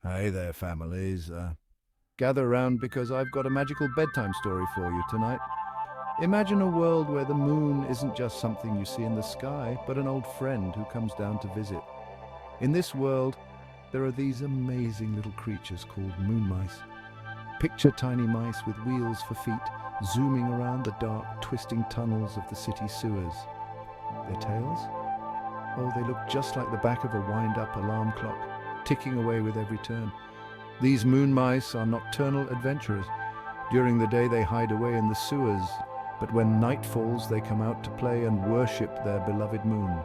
Hey there, families. Gather round because I've got a magical bedtime story for you tonight. Imagine a world where the moon isn't just something you see in the sky, but an old friend who comes down to visit. In this world, there are these amazing little creatures called moon mice. Picture tiny mice with wheels for feet, zooming around the dark, twisting tunnels of the city sewers. Their tails? Oh, they look just like the back of a wind-up alarm clock, ticking away with every turn. These moon mice are nocturnal adventurers. During the day they hide away in the sewers, but when night falls they come out to play and worship their beloved moon.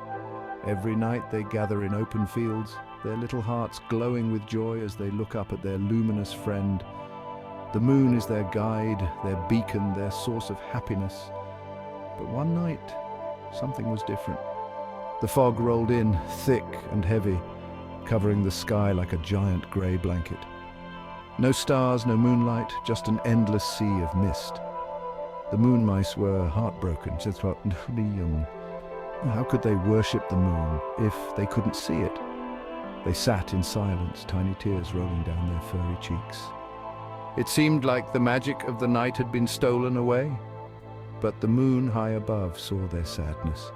Every night they gather in open fields, their little hearts glowing with joy as they look up at their luminous friend. The moon is their guide, their beacon, their source of happiness. But one night, something was different. The fog rolled in, thick and heavy, covering the sky like a giant grey blanket. No stars, no moonlight, just an endless sea of mist. The moon mice were heartbroken. Just thought, how could they worship the moon if they couldn't see it? They sat in silence, tiny tears rolling down their furry cheeks. It seemed like the magic of the night had been stolen away, but the moon high above saw their sadness.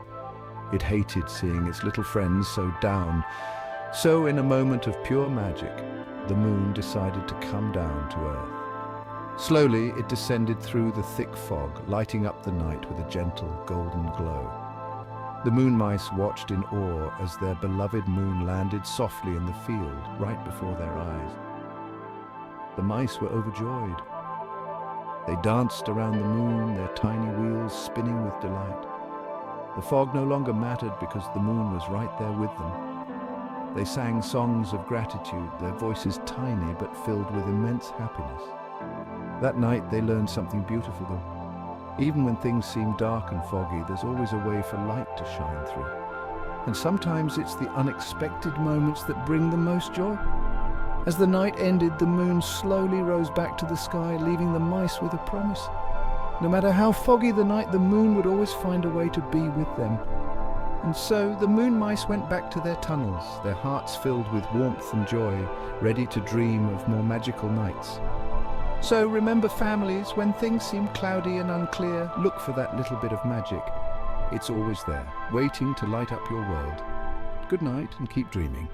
It hated seeing its little friends so down. So in a moment of pure magic, the moon decided to come down to earth. Slowly it descended through the thick fog, lighting up the night with a gentle golden glow. The moon mice watched in awe as their beloved moon landed softly in the field right before their eyes. The mice were overjoyed. They danced around the moon, their tiny wheels spinning with delight. The fog no longer mattered because the moon was right there with them. They sang songs of gratitude, their voices tiny but filled with immense happiness. That night they learned something beautiful though. Even when things seem dark and foggy, there's always a way for light to shine through. And sometimes it's the unexpected moments that bring the most joy. As the night ended, the moon slowly rose back to the sky, leaving the mice with a promise. No matter how foggy the night, the moon would always find a way to be with them. And so the moon mice went back to their tunnels, their hearts filled with warmth and joy, ready to dream of more magical nights. So remember, families, when things seem cloudy and unclear, look for that little bit of magic. It's always there, waiting to light up your world. Good night and keep dreaming.